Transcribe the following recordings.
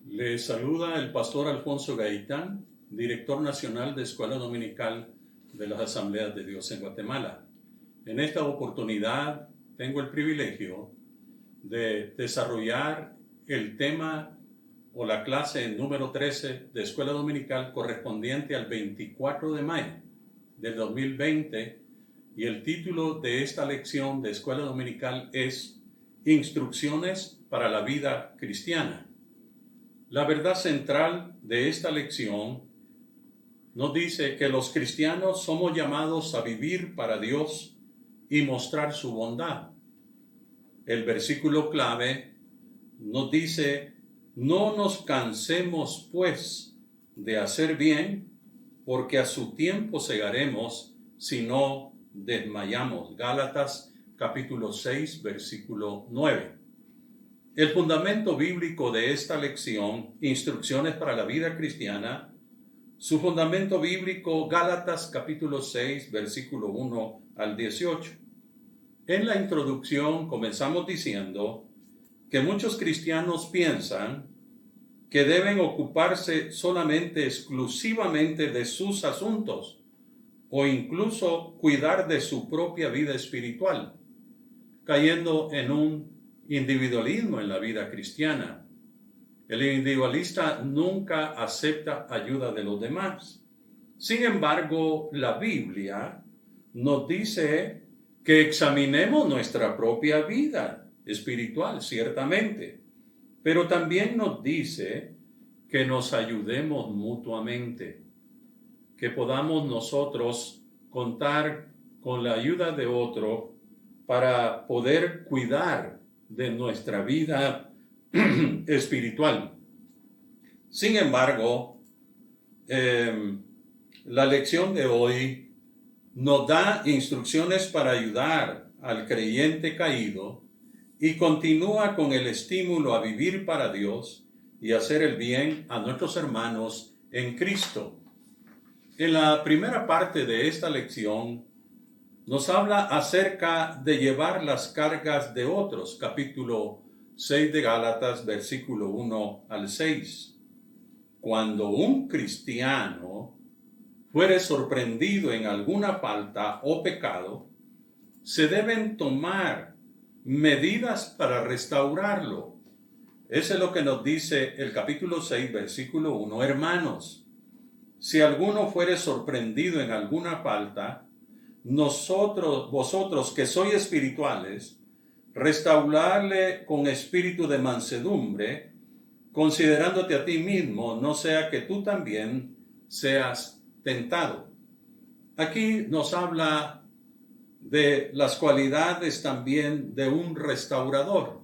Le saluda el pastor Alfonso Gaitán, director nacional de Escuela Dominical de las Asambleas de Dios en Guatemala. En esta oportunidad tengo el privilegio de desarrollar el tema o la clase número 13 de Escuela Dominical correspondiente al 24 de mayo del 2020, y el título de esta lección de Escuela Dominical es Instrucciones para la vida cristiana. La verdad central de esta lección nos dice que los cristianos somos llamados a vivir para Dios y mostrar su bondad. El versículo clave nos dice: no nos cansemos pues de hacer bien, porque a su tiempo segaremos si no desmayamos. Gálatas capítulo 6, versículo 9. El fundamento bíblico de esta lección, Instrucciones para la vida cristiana, su fundamento bíblico, Gálatas capítulo 6, versículo 1 al 18. En la introducción comenzamos diciendo que muchos cristianos piensan que deben ocuparse solamente, exclusivamente de sus asuntos, o incluso cuidar de su propia vida espiritual, cayendo en un individualismo en la vida cristiana. El individualista nunca acepta ayuda de los demás. Sin embargo, la Biblia nos dice que examinemos nuestra propia vida espiritual, ciertamente, pero también nos dice que nos ayudemos mutuamente, que podamos nosotros contar con la ayuda de otro para poder cuidar de nuestra vida espiritual. Sin embargo, la lección de hoy nos da instrucciones para ayudar al creyente caído y continúa con el estímulo a vivir para Dios y hacer el bien a nuestros hermanos en Cristo. En la primera parte de esta lección nos habla acerca de llevar las cargas de otros, capítulo 6 de Gálatas, versículo 1 al 6. Cuando un cristiano fuere sorprendido en alguna falta o pecado, se deben tomar medidas para restaurarlo. Eso es lo que nos dice el capítulo 6, versículo 1. Hermanos, si alguno fuere sorprendido en alguna falta, vosotros que sois espirituales, restaurarle con espíritu de mansedumbre, considerándote a ti mismo, no sea que tú también seas tentado. Aquí nos habla de las cualidades también de un restaurador.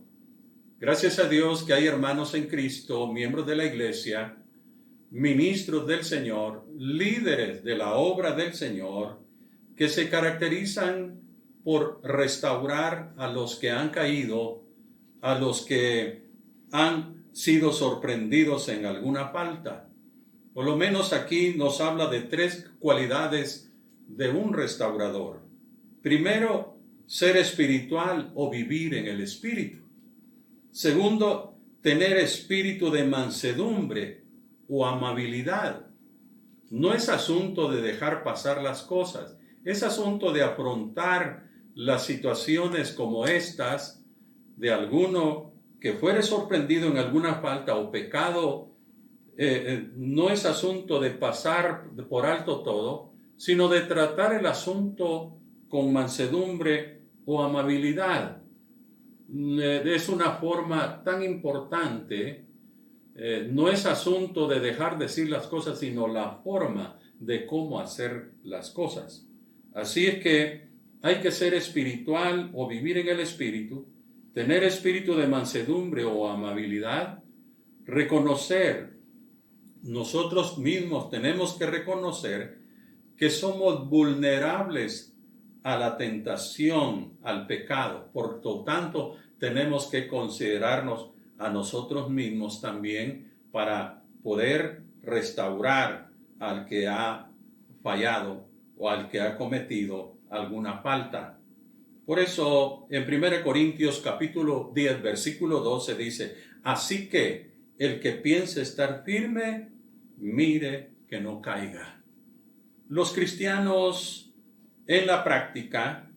Gracias a Dios que hay hermanos en Cristo, miembros de la iglesia, ministros del Señor, líderes de la obra del Señor, que se caracterizan por restaurar a los que han caído, a los que han sido sorprendidos en alguna falta. Por lo menos aquí nos habla de tres cualidades de un restaurador. Primero, ser espiritual o vivir en el espíritu. Segundo, tener espíritu de mansedumbre o amabilidad. No es asunto de dejar pasar las cosas, es asunto de afrontar las situaciones como estas de alguno que fuere sorprendido en alguna falta o pecado. No es asunto de pasar por alto todo, sino de tratar el asunto con mansedumbre o amabilidad. Es una forma tan importante. No es asunto de dejar decir las cosas, sino la forma de cómo hacer las cosas. Así es que hay que ser espiritual o vivir en el espíritu, tener espíritu de mansedumbre o amabilidad, reconocer, nosotros mismos tenemos que reconocer que somos vulnerables a la tentación, al pecado. Por lo tanto, tenemos que considerarnos a nosotros mismos también para poder restaurar al que ha fallado o al que ha cometido alguna falta. Por eso en 1 Corintios capítulo 10 versículo 12 dice: así que El que piense estar firme, mire que no caiga. Los cristianos en la práctica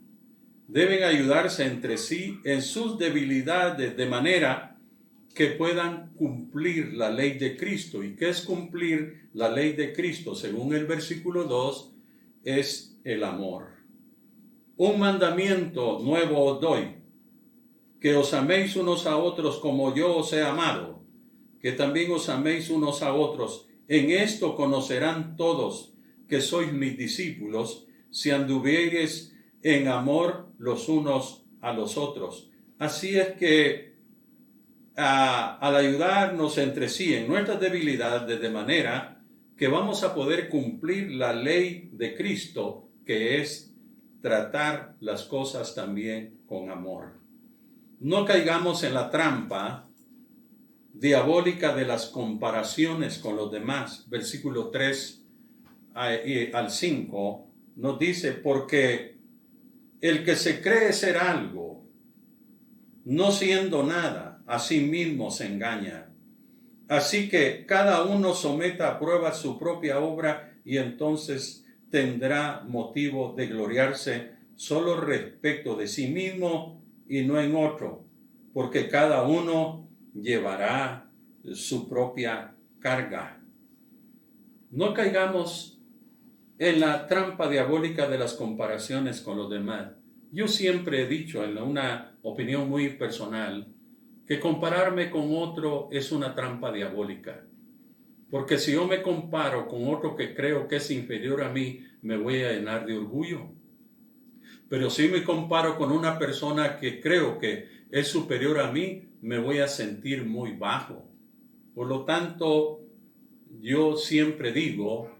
deben ayudarse entre sí en sus debilidades de manera que puedan cumplir la ley de Cristo. ¿Y qué es cumplir la ley de Cristo? Según el versículo 2, es el amor. Un mandamiento nuevo os doy, que os améis unos a otros como yo os he amado, que también os améis unos a otros. En esto conocerán todos que sois mis discípulos, si anduviereis en amor los unos a los otros. Así es que al ayudarnos entre sí en nuestras debilidades, de manera que vamos a poder cumplir la ley de Cristo, que es tratar las cosas también con amor. No caigamos en la trampa diabólica de las comparaciones con los demás. Versículo 3 al 5 nos dice, porque el que se cree ser algo, no siendo nada, a sí mismo se engaña. Así que cada uno someta a prueba su propia obra y entonces tendrá motivo de gloriarse solo respecto de sí mismo y no en otro, porque cada uno llevará su propia carga. No caigamos en la trampa diabólica de las comparaciones con los demás. Yo siempre he dicho, en una opinión muy personal, que compararme con otro es una trampa diabólica. Porque si yo me comparo con otro que creo que es inferior a mí, me voy a llenar de orgullo. Pero si me comparo con una persona que creo que es superior a mí, me voy a sentir muy bajo. Por lo tanto, yo siempre digo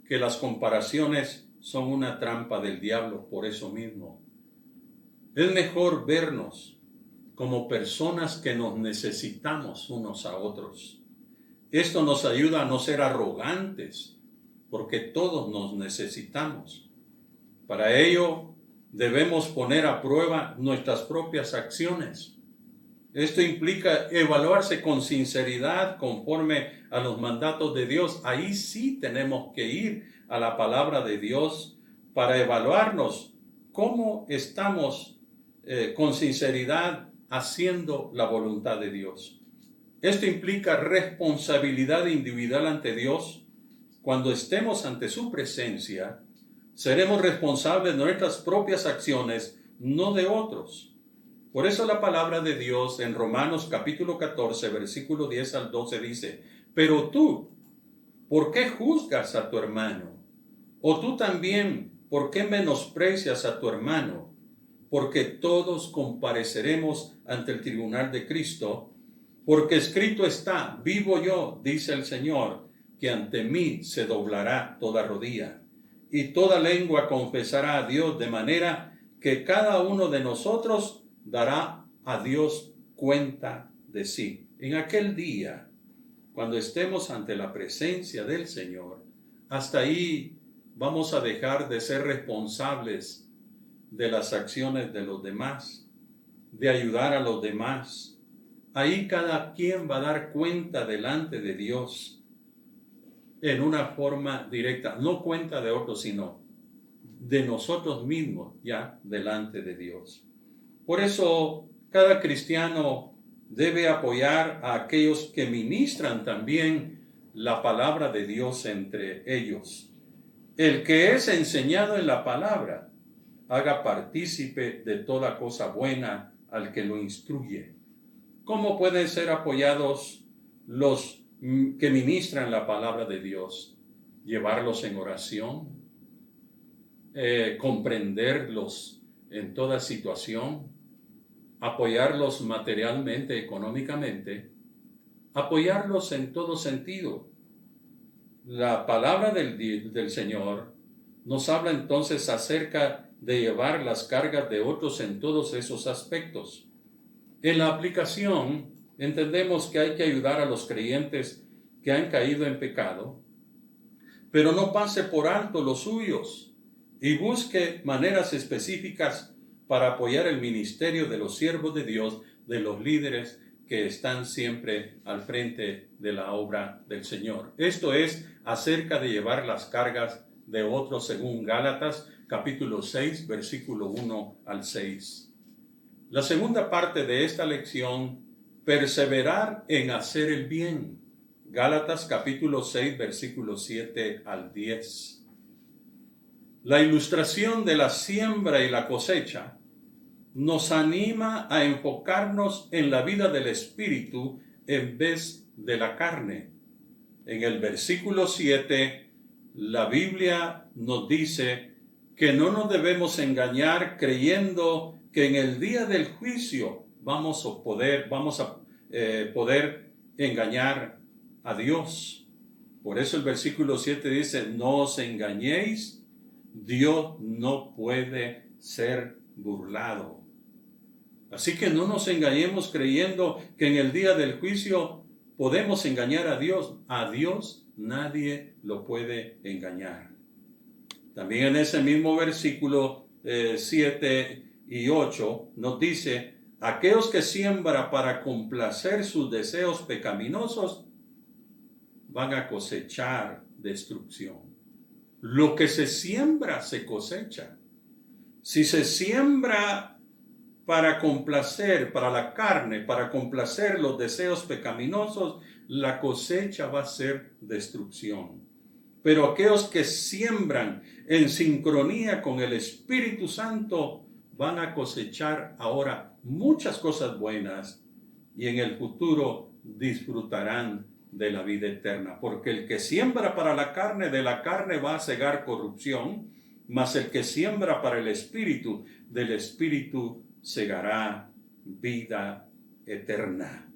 que las comparaciones son una trampa del diablo por eso mismo. Es mejor vernos como personas que nos necesitamos unos a otros. Esto nos ayuda a no ser arrogantes, porque todos nos necesitamos. Para ello, debemos poner a prueba nuestras propias acciones. Esto implica evaluarse con sinceridad conforme a los mandatos de Dios. Ahí sí tenemos que ir a la palabra de Dios para evaluarnos cómo estamos con sinceridad haciendo la voluntad de Dios. Esto implica responsabilidad individual ante Dios. Cuando estemos ante su presencia, seremos responsables de nuestras propias acciones, no de otros. Por eso la palabra de Dios en Romanos capítulo 14, versículo 10 al 12 dice, pero tú, ¿por qué juzgas a tu hermano? O tú también, ¿por qué menosprecias a tu hermano? Porque todos compareceremos ante el tribunal de Cristo, porque escrito está, vivo yo, dice el Señor, que ante mí se doblará toda rodilla, y toda lengua confesará a Dios, de manera que cada uno de nosotros dará a Dios cuenta de sí. En aquel día, cuando estemos ante la presencia del Señor, hasta ahí vamos a dejar de ser responsables de las acciones de los demás, de ayudar a los demás. Ahí cada quien va a dar cuenta delante de Dios en una forma directa, no cuenta de otros, sino de nosotros mismos ya delante de Dios. Por eso cada cristiano debe apoyar a aquellos que ministran también la palabra de Dios entre ellos. El que es enseñado en la palabra, haga partícipe de toda cosa buena al que lo instruye. ¿Cómo pueden ser apoyados los que ministran la palabra de Dios? Llevarlos en oración, comprenderlos en toda situación, apoyarlos materialmente, económicamente, apoyarlos en todo sentido. La palabra del Señor nos habla entonces acerca de llevar las cargas de otros en todos esos aspectos. En la aplicación, entendemos que hay que ayudar a los creyentes que han caído en pecado, pero no pase por alto los suyos y busque maneras específicas para apoyar el ministerio de los siervos de Dios, de los líderes que están siempre al frente de la obra del Señor. Esto es acerca de llevar las cargas de otros según Gálatas capítulo 6, versículo 1 al 6. La segunda parte de esta lección, perseverar en hacer el bien. Gálatas capítulo 6, versículo 7 al 10. La ilustración de la siembra y la cosecha nos anima a enfocarnos en la vida del Espíritu en vez de la carne. En el versículo 7, la Biblia nos dice que no nos debemos engañar creyendo que en el día del juicio vamos a poder engañar a Dios. Por eso el versículo 7 dice, no os engañéis, Dios no puede ser burlado. Así que no nos engañemos creyendo que en el día del juicio podemos engañar a Dios. A Dios nadie lo puede engañar. También en ese mismo versículo 7 y 8 nos dice, aquellos que siembran para complacer sus deseos pecaminosos van a cosechar destrucción. Lo que se siembra se cosecha. Si se siembra para complacer, para la carne, para complacer los deseos pecaminosos, la cosecha va a ser destrucción. Pero aquellos que siembran en sincronía con el Espíritu Santo van a cosechar ahora muchas cosas buenas y en el futuro disfrutarán de la vida eterna. Porque el que siembra para la carne, de la carne va a segar corrupción, mas el que siembra para el Espíritu, del Espíritu segará vida eterna.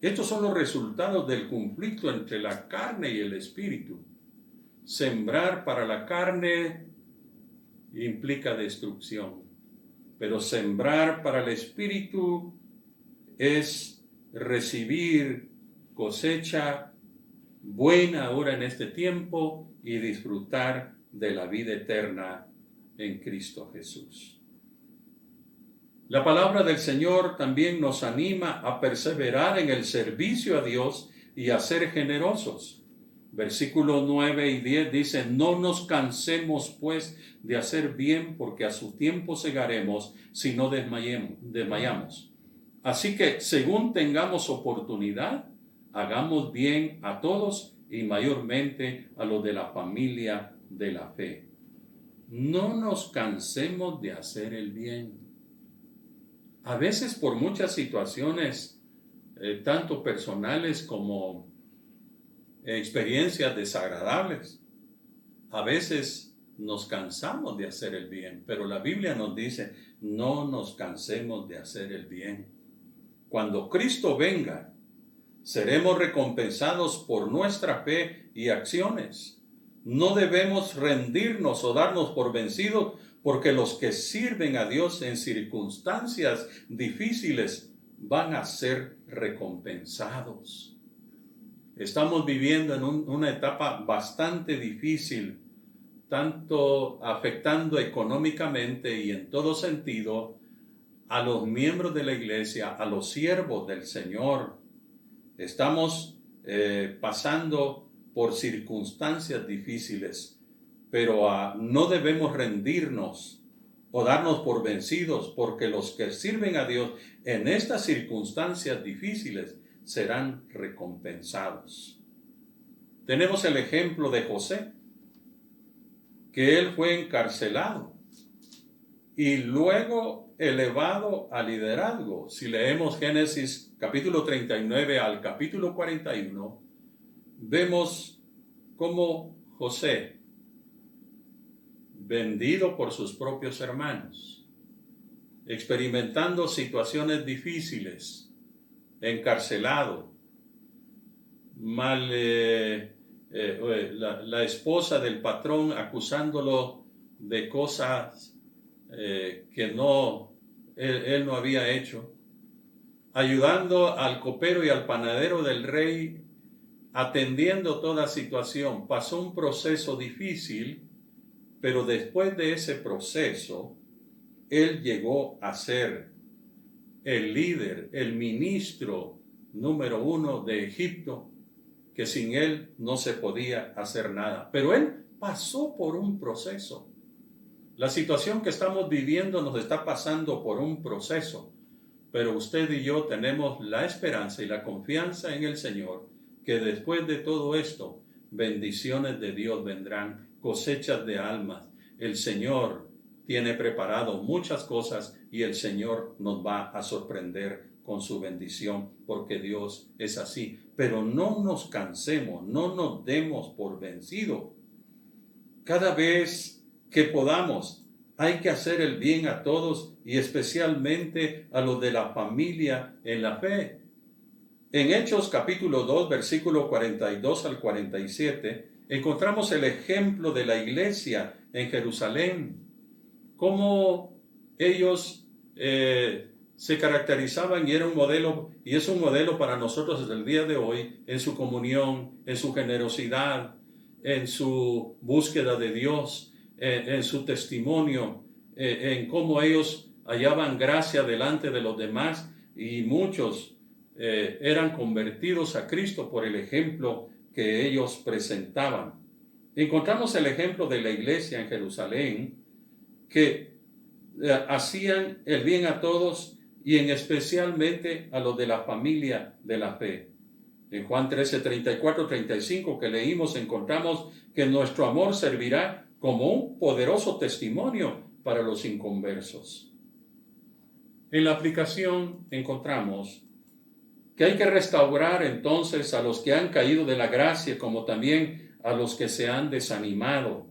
Estos son los resultados del conflicto entre la carne y el Espíritu. Sembrar para la carne implica destrucción, pero sembrar para el Espíritu es recibir cosecha buena ahora en este tiempo y disfrutar de la vida eterna en Cristo Jesús. La palabra del Señor también nos anima a perseverar en el servicio a Dios y a ser generosos. Versículos 9 y 10 dice, no nos cansemos pues de hacer bien, porque a su tiempo segaremos si no desmayamos. Así que según tengamos oportunidad, hagamos bien a todos y mayormente a los de la familia de la fe. No nos cansemos de hacer el bien. A veces por muchas situaciones, tanto personales como experiencias desagradables, a veces nos cansamos de hacer el bien, pero la Biblia nos dice, no nos cansemos de hacer el bien. Cuando Cristo venga, seremos recompensados por nuestra fe y acciones. No debemos rendirnos o darnos por vencidos, porque los que sirven a Dios en circunstancias difíciles van a ser recompensados. Estamos viviendo en una etapa bastante difícil, tanto afectando económicamente y en todo sentido a los miembros de la iglesia, a los siervos del Señor. Estamos pasando por circunstancias difíciles, pero no debemos rendirnos o darnos por vencidos, porque los que sirven a Dios en estas circunstancias difíciles serán recompensados. Tenemos el ejemplo de José, que él fue encarcelado y luego elevado a liderazgo. Si leemos Génesis capítulo 39 al capítulo 41, vemos cómo José, vendido por sus propios hermanos, experimentando situaciones difíciles, encarcelado, la esposa del patrón acusándolo de cosas que él no había hecho, ayudando al copero y al panadero del rey, atendiendo toda situación. Pasó un proceso difícil, pero después de ese proceso, él llegó a ser el líder, el ministro número 1 de Egipto, que sin él no se podía hacer nada. Pero él pasó por un proceso. La situación que estamos viviendo nos está pasando por un proceso, pero usted y yo tenemos la esperanza y la confianza en el Señor, que después de todo esto, bendiciones de Dios vendrán, cosechas de almas. El Señor tiene preparado muchas cosas y el Señor nos va a sorprender con su bendición, porque Dios es así. Pero no nos cansemos, no nos demos por vencidos. Cada vez que podamos, hay que hacer el bien a todos y especialmente a los de la familia en la fe. En Hechos capítulo 2, versículo 42 al 47, encontramos el ejemplo de la iglesia en Jerusalén, cómo ellos se caracterizaban y era un modelo, y es un modelo para nosotros desde el día de hoy, en su comunión, en su generosidad, en su búsqueda de Dios, en su testimonio, en cómo ellos hallaban gracia delante de los demás, y muchos eran convertidos a Cristo por el ejemplo que ellos presentaban. Encontramos el ejemplo de la iglesia en Jerusalén, que hacían el bien a todos y en especialmente a los de la familia de la fe. En Juan 13, 34, 35 que leímos, encontramos que nuestro amor servirá como un poderoso testimonio para los inconversos. En la aplicación encontramos que hay que restaurar entonces a los que han caído de la gracia, como también a los que se han desanimado.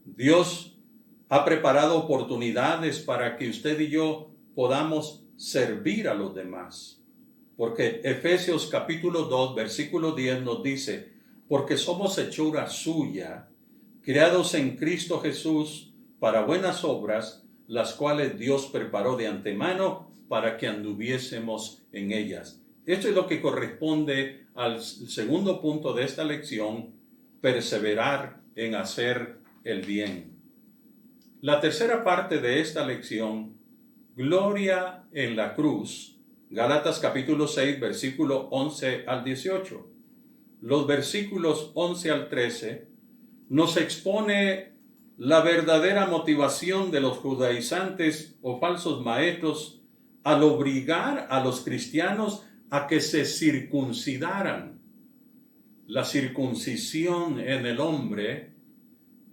Dios ha preparado oportunidades para que usted y yo podamos servir a los demás. Porque Efesios capítulo 2, versículo 10 nos dice, porque somos hechura suya, creados en Cristo Jesús para buenas obras, las cuales Dios preparó de antemano para que anduviésemos en ellas. Esto es lo que corresponde al segundo punto de esta lección, perseverar en hacer el bien. La tercera parte de esta lección, gloria en la cruz, Gálatas capítulo 6, versículo 11 al 18. Los versículos 11 al 13 nos expone la verdadera motivación de los judaizantes o falsos maestros al obligar a los cristianos a que se circuncidaran. La circuncisión en el hombre,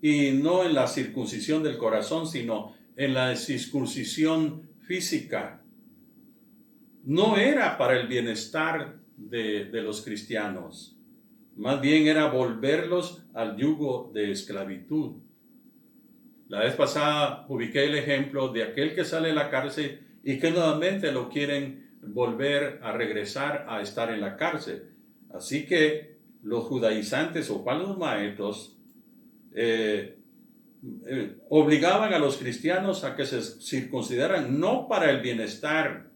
y no en la circuncisión del corazón, sino en la circuncisión física, no era para el bienestar de los cristianos. Más bien era volverlos al yugo de esclavitud. La vez pasada ubiqué el ejemplo de aquel que sale de la cárcel y que nuevamente lo quieren volver a regresar a estar en la cárcel. Así que los judaizantes o falsos maestros obligaban a los cristianos a que se circuncidaran, no para el bienestar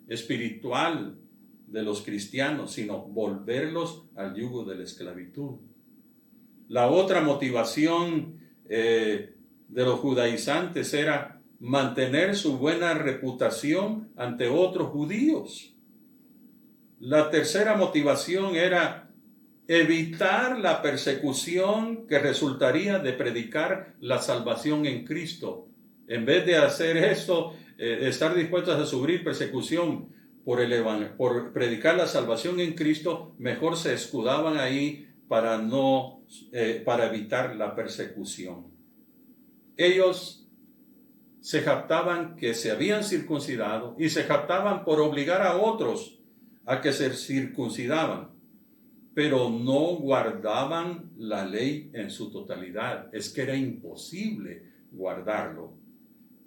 espiritual de los cristianos, sino volverlos al yugo de la esclavitud. La otra motivación de los judaizantes era mantener su buena reputación ante otros judíos. La tercera motivación era evitar la persecución que resultaría de predicar la salvación en Cristo. En vez de hacer esto, estar dispuestos a sufrir persecución por predicar la salvación en Cristo, mejor se escudaban ahí para evitar la persecución. Ellos se jactaban que se habían circuncidado y se jactaban por obligar a otros a que se circuncidaban, pero no guardaban la ley en su totalidad. Es que era imposible guardarlo.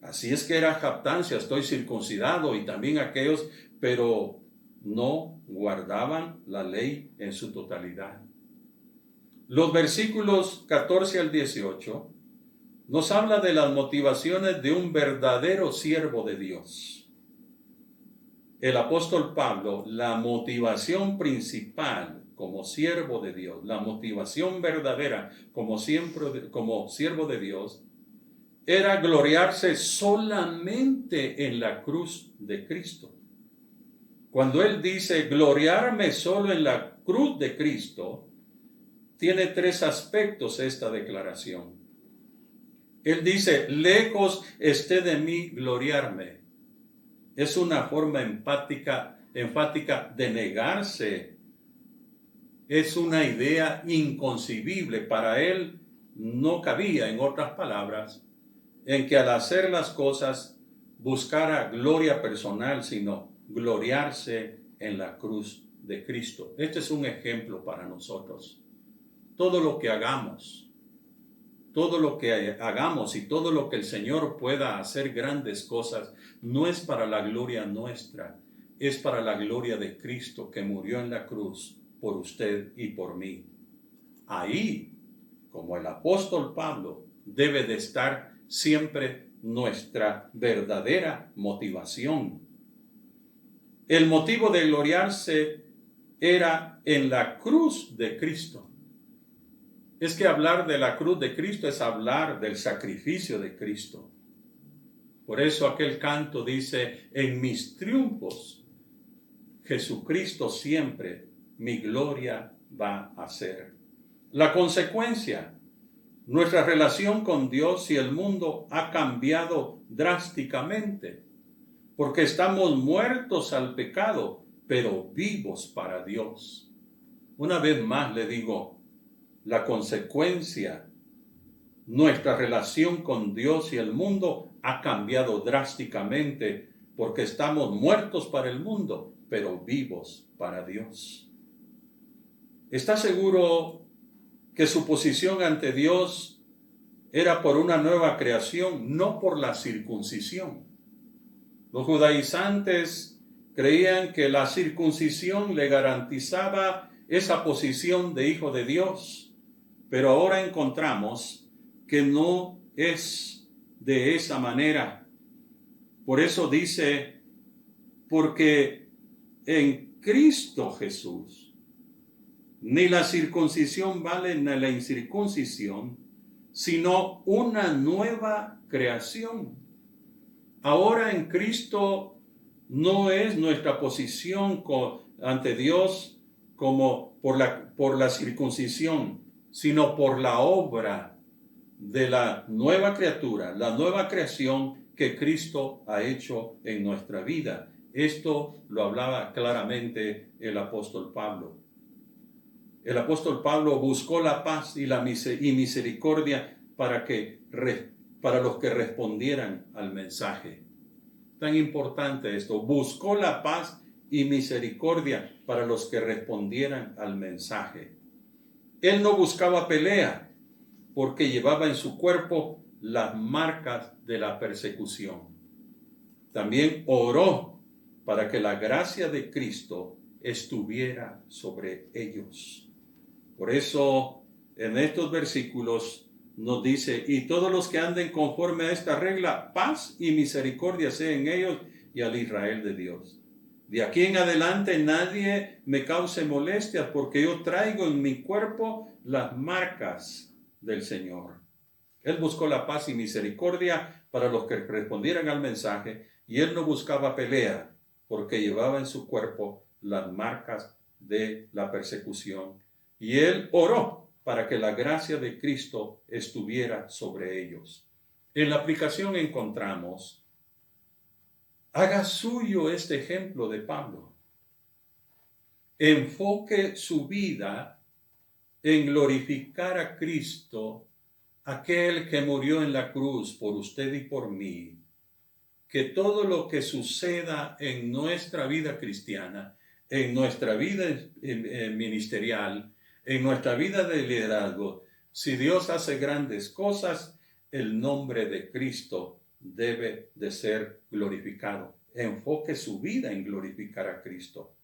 Así es que era jactancia, estoy circuncidado, y también aquellos, pero no guardaban la ley en su totalidad. Los versículos 14 al 18 nos habla de las motivaciones de un verdadero siervo de Dios. El apóstol Pablo, la motivación principal como siervo de Dios, la motivación verdadera como siervo de Dios, era gloriarse solamente en la cruz de Cristo. Cuando él dice gloriarme solo en la cruz de Cristo, tiene tres aspectos esta declaración. Él dice, lejos esté de mí gloriarme. Es una forma enfática de negarse. Es una idea inconcebible. Para él no cabía, en otras palabras, en que al hacer las cosas buscara gloria personal, sino gloriarse en la cruz de Cristo. Este es un ejemplo para nosotros. Todo lo que hagamos y todo lo que el Señor pueda hacer grandes cosas, no es para la gloria nuestra, es para la gloria de Cristo que murió en la cruz por usted y por mí. Ahí, como el apóstol Pablo, debe de estar siempre nuestra verdadera motivación. El motivo de gloriarse era en la cruz de Cristo. Es que hablar de la cruz de Cristo es hablar del sacrificio de Cristo. Por eso aquel canto dice, en mis triunfos, Jesucristo siempre mi gloria va a ser. La consecuencia, nuestra relación con Dios y el mundo ha cambiado drásticamente, porque estamos muertos al pecado, pero vivos para Dios. Una vez más le digo, la consecuencia, nuestra relación con Dios y el mundo ha cambiado drásticamente porque estamos muertos para el mundo, pero vivos para Dios. ¿Está seguro que su posición ante Dios era por una nueva creación, no por la circuncisión? Los judaizantes creían que la circuncisión le garantizaba esa posición de hijo de Dios. Pero ahora encontramos que no es de esa manera. Por eso dice, porque en Cristo Jesús, ni la circuncisión vale ni la incircuncisión, sino una nueva creación. Ahora en Cristo no es nuestra posición ante Dios como por la circuncisión, sino por la obra de la nueva criatura, la nueva creación que Cristo ha hecho en nuestra vida. Esto lo hablaba claramente el apóstol Pablo. El apóstol Pablo buscó la paz y misericordia para los que respondieran al mensaje. Tan importante esto, buscó la paz y misericordia para los que respondieran al mensaje. Él no buscaba pelea porque llevaba en su cuerpo las marcas de la persecución. También oró para que la gracia de Cristo estuviera sobre ellos. Por eso, en estos versículos nos dice, y todos los que anden conforme a esta regla, paz y misericordia sea en ellos y al Israel de Dios. De aquí en adelante nadie me cause molestias porque yo traigo en mi cuerpo las marcas del Señor. Él buscó la paz y misericordia para los que respondieran al mensaje y él no buscaba pelea porque llevaba en su cuerpo las marcas de la persecución. Y él oró para que la gracia de Cristo estuviera sobre ellos. En la aplicación encontramos, haga suyo este ejemplo de Pablo. Enfoque su vida en glorificar a Cristo, aquel que murió en la cruz por usted y por mí. Que todo lo que suceda en nuestra vida cristiana, en nuestra vida ministerial, en nuestra vida de liderazgo, si Dios hace grandes cosas, el nombre de Cristo debe de ser glorificado. Enfoque su vida en glorificar a Cristo.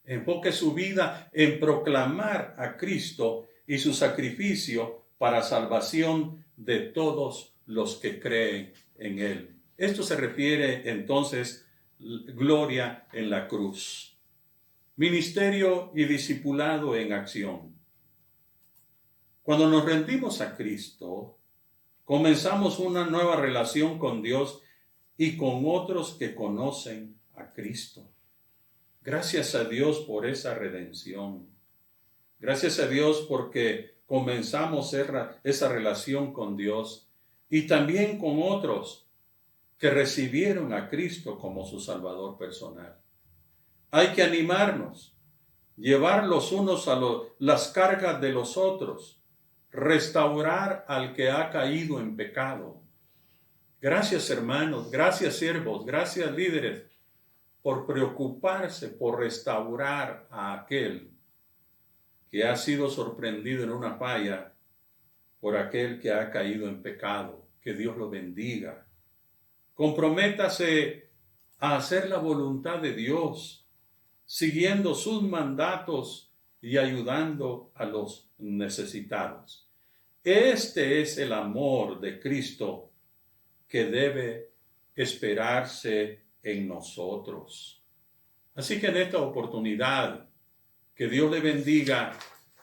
Enfoque su vida en proclamar a Cristo y su sacrificio para salvación de todos los que creen en Él. Esto se refiere entonces gloria en la cruz. Ministerio y discipulado en acción. Cuando nos rendimos a Cristo, Comenzamos una nueva relación con Dios y con otros que conocen a Cristo. Gracias a Dios por esa redención. Gracias a Dios porque comenzamos esa relación con Dios y también con otros que recibieron a Cristo como su Salvador personal. Hay que animarnos, llevar los unos a las cargas de los otros, restaurar al que ha caído en pecado. Gracias, hermanos, gracias, siervos, gracias, líderes, por preocuparse, por restaurar a aquel que ha sido sorprendido en una falla, por aquel que ha caído en pecado. Que Dios lo bendiga. Comprométase a hacer la voluntad de Dios, siguiendo sus mandatos y ayudando a los necesitados. Este es el amor de Cristo que debe esperarse en nosotros. Así que en esta oportunidad, que Dios le bendiga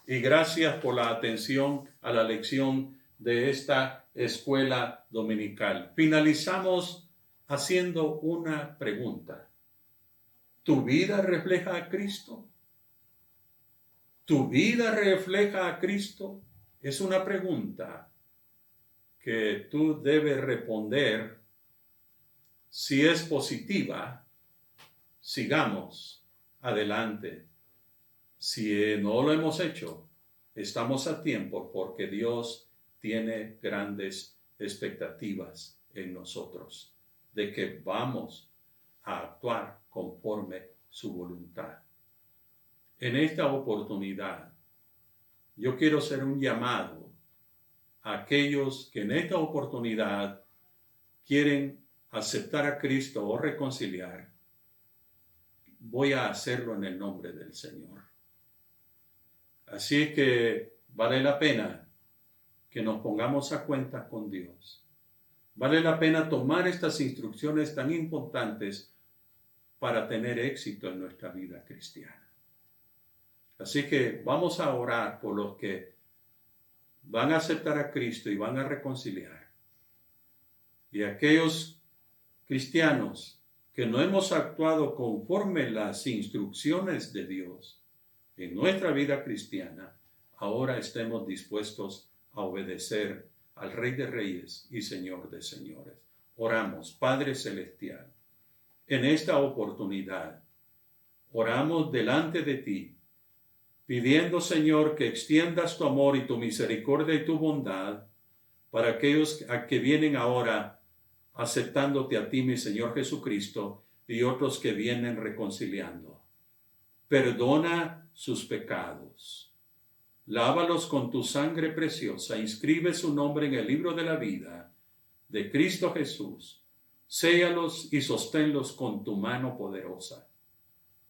y gracias por la atención a la lección de esta escuela dominical. Finalizamos haciendo una pregunta. ¿Tu vida refleja a Cristo? ¿Tu vida refleja a Cristo? Es una pregunta que tú debes responder. Si es positiva, sigamos adelante. Si no lo hemos hecho, estamos a tiempo porque Dios tiene grandes expectativas en nosotros de que vamos a actuar conforme su voluntad. En esta oportunidad, yo quiero hacer un llamado a aquellos que en esta oportunidad quieren aceptar a Cristo o reconciliar. Voy a hacerlo en el nombre del Señor. Así que vale la pena que nos pongamos a cuenta con Dios. Vale la pena tomar estas instrucciones tan importantes para tener éxito en nuestra vida cristiana. Así que vamos a orar por los que van a aceptar a Cristo y van a reconciliar. Y aquellos cristianos que no hemos actuado conforme las instrucciones de Dios en nuestra vida cristiana, ahora estemos dispuestos a obedecer al Rey de Reyes y Señor de Señores. Oramos, Padre Celestial, en esta oportunidad, oramos delante de ti, pidiendo, Señor, que extiendas tu amor y tu misericordia y tu bondad para aquellos que vienen ahora aceptándote a ti, mi Señor Jesucristo, y otros que vienen reconciliando. Perdona sus pecados. Lávalos con tu sangre preciosa. Inscribe su nombre en el libro de la vida de Cristo Jesús. Séllalos y sosténlos con tu mano poderosa.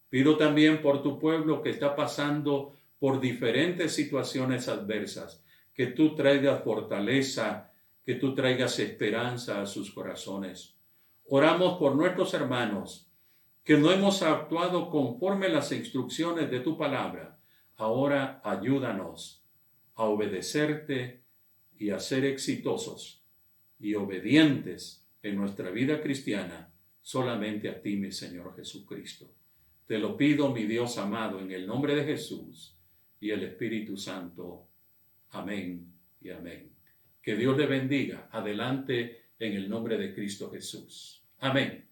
Pido también por tu pueblo que está pasando por diferentes situaciones adversas, que tú traigas fortaleza, que tú traigas esperanza a sus corazones. Oramos por nuestros hermanos que no hemos actuado conforme las instrucciones de tu palabra. Ahora ayúdanos a obedecerte y a ser exitosos y obedientes en nuestra vida cristiana solamente a ti, mi Señor Jesucristo. Te lo pido, mi Dios amado, en el nombre de Jesús y el Espíritu Santo. Amén y amén. Que Dios le bendiga. Adelante en el nombre de Cristo Jesús. Amén.